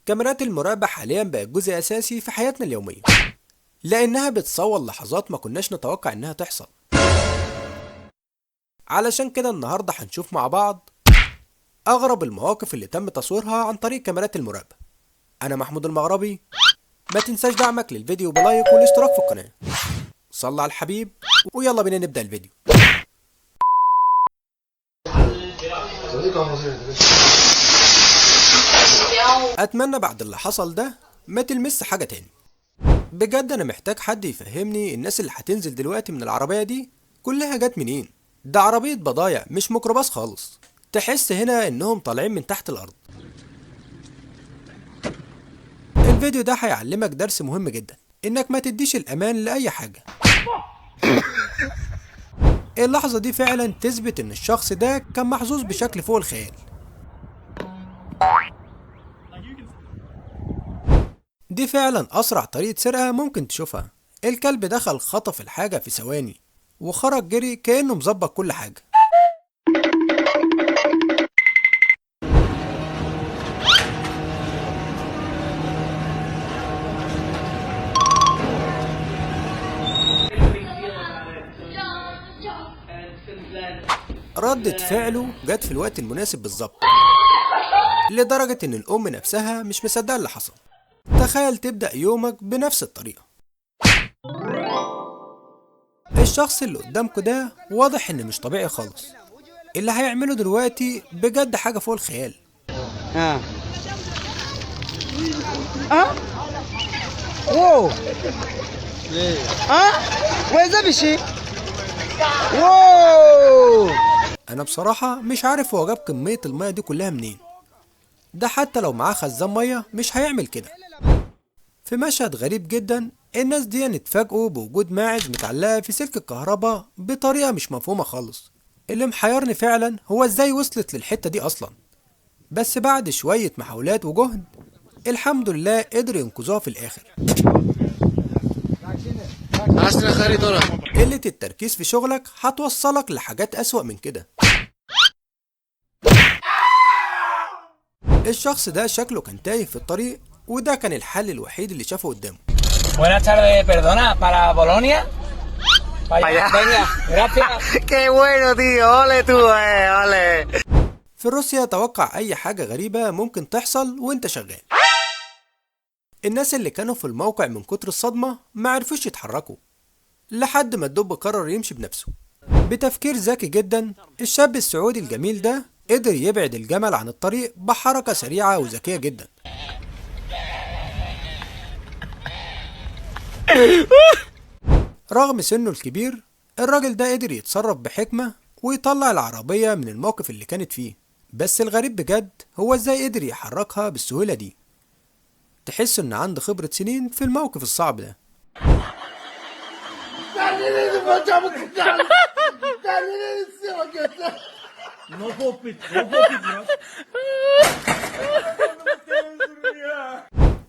كاميرات المراقبة حاليا بقت جزء أساسي في حياتنا اليومية، لأنها بتصور لحظات ما كناش نتوقع إنها تحصل. علشان كده النهاردة هنشوف مع بعض أغرب المواقف اللي تم تصويرها عن طريق كاميرات المراقبة. أنا محمود المغربي، ما تنساش دعمك للفيديو بلايك والاشتراك في القناة. صل على الحبيب ويلا بينا نبدأ الفيديو. أتمنى بعد اللي حصل ده ما تلمس حاجة تاني. بجد أنا محتاج حد يفهمني الناس اللي هتنزل دلوقتي من العربية دي كلها جت منين؟ ده عربية بضايع مش ميكروباص خالص. تحس هنا إنهم طالعين من تحت الأرض. الفيديو ده هيعلمك درس مهم جدا، إنك ما تديش الأمان لأي حاجة. اللحظة دي فعلا تثبت إن الشخص ده كان محظوظ بشكل فوق الخيال. دي فعلا أسرع طريقة سرقة ممكن تشوفها. الكلب دخل خطف الحاجة في ثواني وخرج جري كأنه مظبط كل حاجة. ردة فعله جت في الوقت المناسب بالظبط، لدرجة إن الأم نفسها مش مصدقة اللي حصل. تخيل تبدأ يومك بنفس الطريقة. الشخص اللي قدامكوا ده واضح إنه مش طبيعي خالص. اللي هيعمله دلوقتي بجد حاجة فوق الخيال. واو وإذا بشي واو. أنا بصراحة مش عارف هو جاب كمية المية دي كلها منين. ده حتى لو معاه خزان مية مش هيعمل كده. في مشهد غريب جدا، الناس دي اتفاجئوا بوجود ماعز متعلقة في سلك الكهرباء بطريقة مش مفهومة خالص. اللي محيرني فعلا هو ازاي وصلت للحتة دي أصلا. بس بعد شوية محاولات وجهد الحمد لله قدروا ينقذوها في الآخر. قلة التركيز في شغلك هتوصلك لحاجات أسوأ من كده. الشخص ده شكله كان تايه في الطريق، وده كان الحل الوحيد اللي شافه قدامه. Buenas tardes, perdona, para Bolonia. Vaya, venga, gracias. Qué bueno, tío. Ole tú, ole. في روسيا توقع أي حاجة غريبة ممكن تحصل وانت شغال. الناس اللي كانوا في الموقع من كتر الصدمة ما عرفوش يتحركوا، لحد ما الدب قرر يمشي بنفسه. بتفكير ذكي جدا الشاب السعودي الجميل ده قدر يبعد الجمل عن الطريق بحركة سريعة وذكية جدا. رغم سنه الكبير الراجل ده قدر يتصرف بحكمة ويطلع العربية من الموقف اللي كانت فيه. بس الغريب بجد هو ازاي قدر يحركها بالسهولة دي. تحس ان عنده خبرة سنين في الموقف الصعب ده.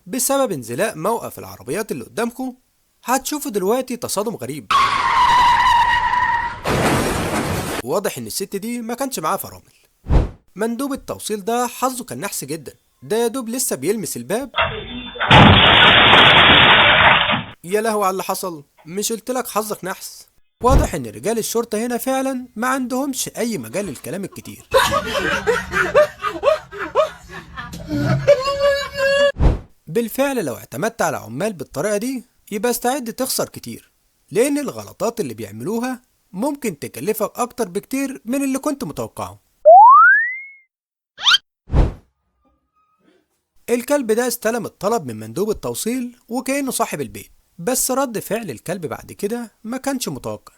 بسبب انزلاق موقف العربيات اللي قدامكم هتشوفوا دلوقتي تصادم غريب. واضح ان الست دي ما كانش معاها فرامل. مندوب التوصيل ده حظه كان نحس جدا، ده يا دوب لسه بيلمس الباب. يا لهوي على اللي حصل، مش قلتلك حظك نحس. واضح ان رجال الشرطة هنا فعلا ما عندهمش اي مجال للكلام الكتير. بالفعل لو اعتمدت على عمال بالطريقة دي يبقى استعد تخسر كتير، لان الغلطات اللي بيعملوها ممكن تكلفك اكتر بكتير من اللي كنت متوقعه. الكلب ده استلم الطلب من مندوب التوصيل وكأنه صاحب البيت، بس رد فعل الكلب بعد كده ما كانش متوقع.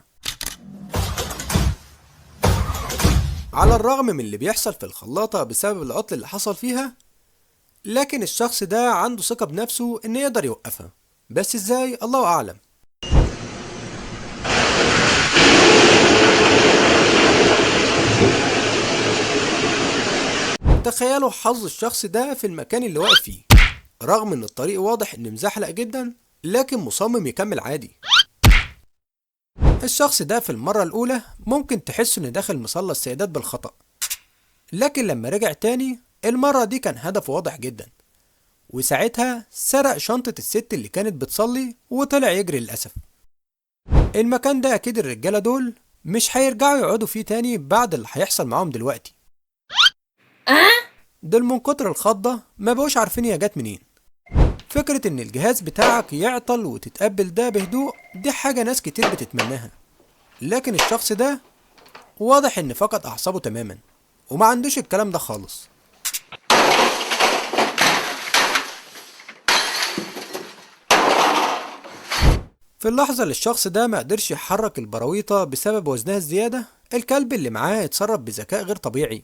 على الرغم من اللي بيحصل في الخلاطة بسبب العطل اللي حصل فيها، لكن الشخص ده عنده ثقة بنفسه إنه يقدر يوقفها. بس إزاي الله أعلم. تخيلوا حظ الشخص ده في المكان اللي واقف فيه. رغم إن الطريق واضح إنه مزحلق جدا لكن مصمم يكمل عادي. الشخص ده في المرة الأولى ممكن تحس إنه داخل مصلى السيدات بالخطأ، لكن لما رجع تاني المرة دي كان هدفه واضح جدا، وساعتها سرق شنطة الست اللي كانت بتصلي وطلع يجري للأسف. المكان ده أكيد الرجالة دول مش هيرجعوا يقعدوا فيه تاني بعد اللي هيحصل معاهم دلوقتي. دول من كتر الخضة ما بقوش عارفين هي جت منين. فكرة ان الجهاز بتاعك يعطل وتتقبل ده بهدوء دي حاجة ناس كتير بتتمناها، لكن الشخص ده واضح ان فقد اعصابه تماما وما عندوش الكلام ده خالص. في اللحظة اللي الشخص ده ما قدرش يحرك البراويطة بسبب وزنها الزيادة، الكلب اللي معاه اتصرف بذكاء غير طبيعي،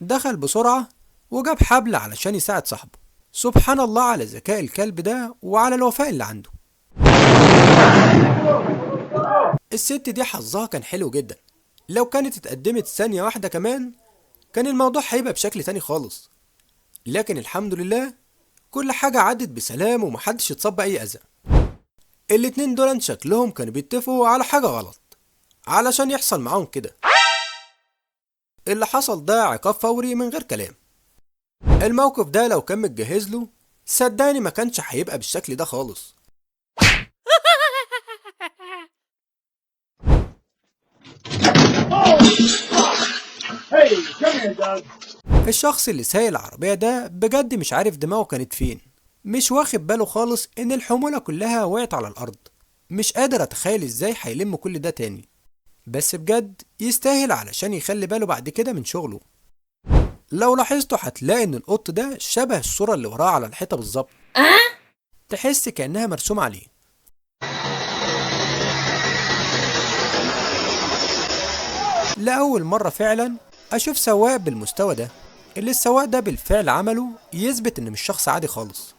دخل بسرعة وجاب حبل علشان يساعد صاحبه. سبحان الله على ذكاء الكلب ده وعلى الوفاء اللي عنده. الست دي حظها كان حلو جدا، لو كانت اتقدمت ثانية واحدة كمان كان الموضوع هيبقى بشكل تاني خالص، لكن الحمد لله كل حاجة عدت بسلام ومحدش اتصاب بأي أذى. الاتنين دول شكلهم كانوا بيتفقوا على حاجة غلط علشان يحصل معاهم كده. اللي حصل ده عقاب فوري من غير كلام. الموقف ده لو كان متجهز له صدقني ما كانش هيبقى بالشكل ده خالص. الشخص اللي سايق العربية ده بجد مش عارف دماغه كانت فين، مش واخد باله خالص ان الحمولة كلها وقعت على الارض. مش قادر اتخيل ازاي هيلم كل ده تاني، بس بجد يستاهل علشان يخلي باله بعد كده من شغله. لو لاحظتوا هتلاقي ان القط ده شبه الصورة اللي وراها على الحيطة بالظبط، تحس كأنها مرسومة عليه. لأول مرة فعلا أشوف سواق بالمستوى ده. اللي السواق ده بالفعل عمله يثبت إن مش شخص عادي خالص.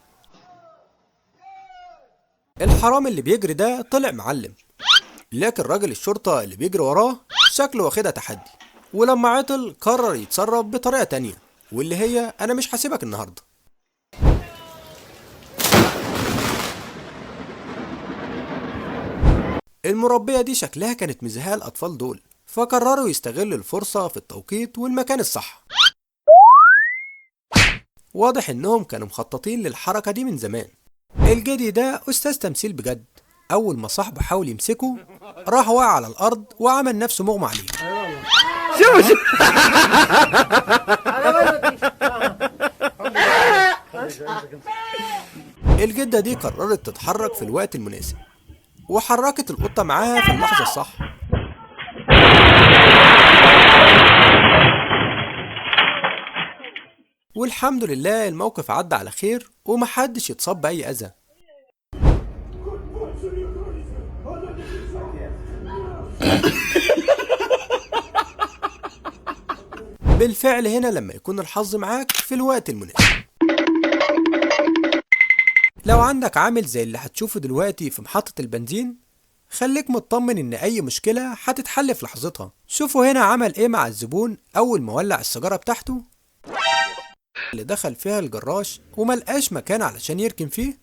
الحرام اللي بيجري ده طلع معلم، لكن راجل الشرطة اللي بيجري وراه شكله واخدها تحدي، ولما عطل قرر يتصرف بطريقة تانية، واللي هي أنا مش هسيبك النهاردة. المربية دي شكلها كانت مزهقة الأطفال دول، فقرروا يستغلوا الفرصة في التوقيت والمكان الصح. واضح إنهم كانوا مخططين للحركة دي من زمان. الجدي ده أستاذ تمثيل بجد، أول ما صاحبه حاول يمسكه راح وقع على الأرض وعمل نفسه مغمى عليه. الجدة دي قررت تتحرك في الوقت المناسب وحركت القطة معاها في اللحظة الصح. والحمد لله الموقف عدى على خير ومحدش يتصاب بأي أذى. بالفعل هنا لما يكون الحظ معاك في الوقت المناسب. لو عندك عامل زي اللي هتشوفه دلوقتي في محطة البنزين، خليك مطمن ان اي مشكلة هتتحل في لحظتها. شوفوا هنا عمل ايه مع الزبون اول ما ولع السيجارة بتاعته اللي دخل فيها الجراج وملقاش مكان علشان يركن فيه،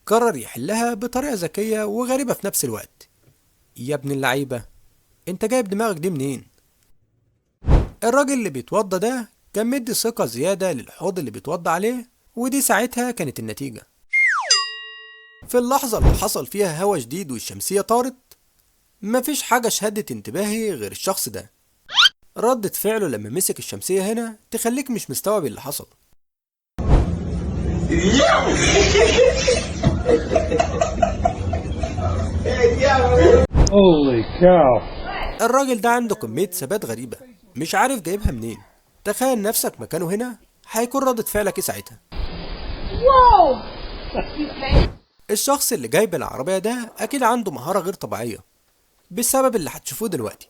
قرر يحلها بطريقة ذكية وغريبة في نفس الوقت. يا ابن اللعيبة، انت جايب دماغك دي منين؟ الراجل اللي بيتوضى ده كان مدي ثقة زيادة للحوض اللي بيتوضى عليه، ودي ساعتها كانت النتيجة. في اللحظة اللي حصل فيها هوا شديد والشمسية طارت، مفيش حاجة شهدت انتباهي غير الشخص ده. ردة فعله لما مسك الشمسية هنا تخليك مش مستوعب اللي حصل. الراجل ده عنده كمية ثبات غريبة مش عارف جايبها منين. تخيل نفسك مكانه هنا، هيكون ردة فعلك ايه ساعتها؟ الشخص اللي جايب العربية ده أكيد عنده مهارة غير طبيعية بسبب اللي هتشوفوه دلوقتي.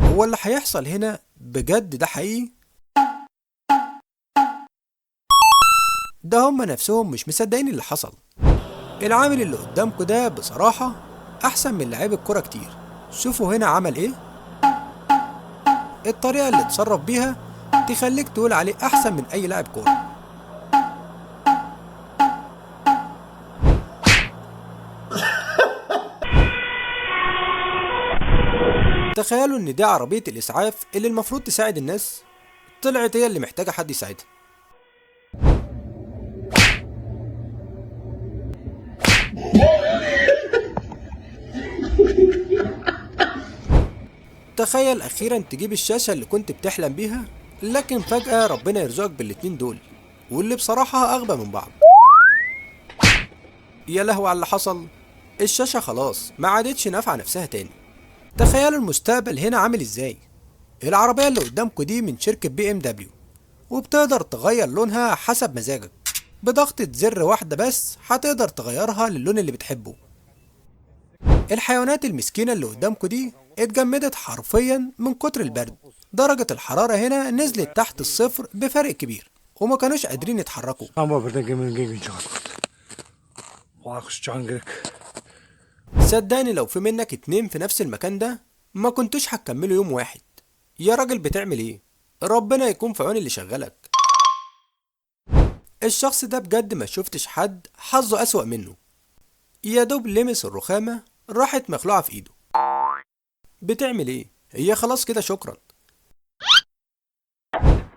هو اللي هيحصل هنا بجد ده حقيقي؟ ده هما نفسهم مش مصدقين اللي حصل. العامل اللي قدامكوا ده بصراحة أحسن من لعيب الكرة كتير. شوفوا هنا عمل ايه؟ الطريقة اللي اتصرف بيها تخليك تقول عليه أحسن من أي لاعب كورة. تخيلوا إن دي عربية الإسعاف اللي المفروض تساعد الناس، طلعت هي اللي محتاجة حد يساعدها. تخيل أخيرا تجيب الشاشة اللي كنت بتحلم بيها، لكن فجأة ربنا يرزقك بالاتنين دول، واللي بصراحة أغبى من بعض. يا لهوي على اللي حصل، الشاشة خلاص ما عادتش نافعة نفسها تاني. تخيلوا المستقبل هنا عامل ازاي. العربية اللي قدامكوا دي من شركة BMW، وبتقدر تغير لونها حسب مزاجك، بضغطة زر واحدة بس هتقدر تغيرها للون اللي بتحبه. الحيوانات المسكينة اللي قدامكوا دي اتجمدت حرفيا من كتر البرد. درجة الحرارة هنا نزلت تحت الصفر بفرق كبير، وما كانوش قادرين يتحركوا. صدقني لو في منك اتنين في نفس المكان ده ما كنتوش هتكملوا يوم واحد. يا راجل بتعمل ايه؟ ربنا يكون في عون اللي شغلك. الشخص ده بجد ما شفتش حد حظه أسوأ منه. يا دوب لمس الرخامة راحت مخلوعة في ايده. بتعمل ايه؟ هي خلاص كده شكرا.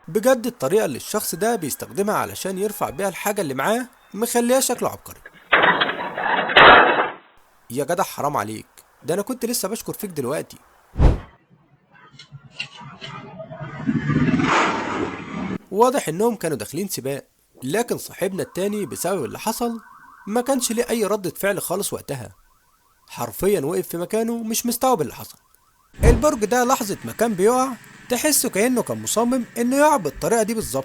بجد الطريقة اللي الشخص ده بيستخدمها علشان يرفع بيها الحاجة اللي معاه مخليها شكله عبقري. يا جدع حرام عليك، ده انا كنت لسه بشكر فيك دلوقتي. واضح انهم كانوا داخلين سباق، لكن صاحبنا التاني بسبب اللي حصل ما كانش ليه اي ردة فعل خالص وقتها. حرفيا وقف في مكانه مش مستوعب اللي حصل. البرج ده لحظة ما كان بيقع تحسه كأنه كان مصمم انه يقع بالطريقة دي بالظبط.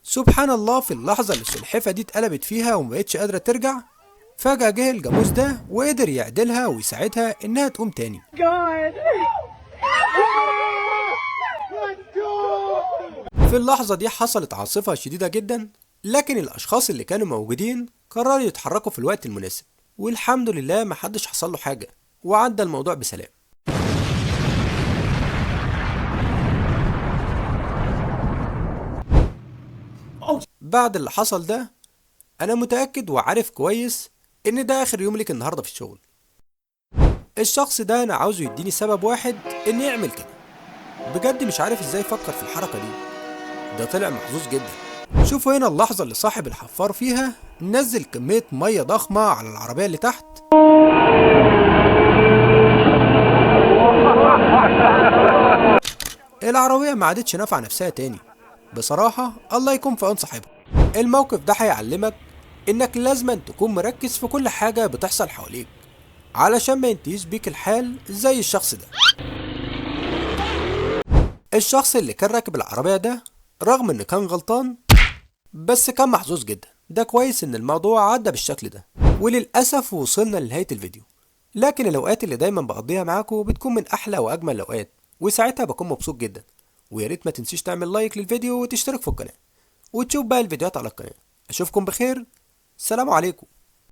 سبحان الله، في اللحظة اللي السلحفة دي اتقلبت فيها ومبقتش قادرة ترجع، فجأة جه الجاموس ده وقدر يعدلها ويساعدها انها تقوم تاني. في اللحظة دي حصلت عاصفة شديدة جدا، لكن الأشخاص اللي كانوا موجودين قرروا يتحركوا في الوقت المناسب، والحمد لله محدش حصل له حاجة وعدى الموضوع بسلام. بعد اللي حصل ده أنا متأكد وعارف كويس إن ده آخر يوم ليك النهاردة في الشغل. الشخص ده أنا عاوزه يديني سبب واحد إن يعمل كده. بجد مش عارف إزاي فكر في الحركة دي، ده طلع محظوظ جدا. شوفوا هنا اللحظة اللي صاحب الحفار فيها نزل كمية مية ضخمة على العربية اللي تحت. العربية ما عادتش نافعة نفسها تاني. بصراحة الله يكون في عون صاحبها. الموقف ده هيعلمك انك لازم تكون مركز في كل حاجة بتحصل حواليك علشان ما ينتهيش بيك الحال زي الشخص ده. الشخص اللي كان راكب العربية ده رغم انه كان غلطان بس كان محظوظ جدا. ده كويس ان الموضوع عدى بالشكل ده. وللأسف وصلنا لنهاية الفيديو، لكن الأوقات اللي دايما بقضيها معاكم بتكون من أحلى وأجمل الأوقات، وساعتها بكون مبسوط جدا. ويا ريت ما تنسيش تعمل لايك للفيديو وتشترك في القناة وتشوف باقي الفيديوهات على القناة. أشوفكم بخير، سلام عليكم.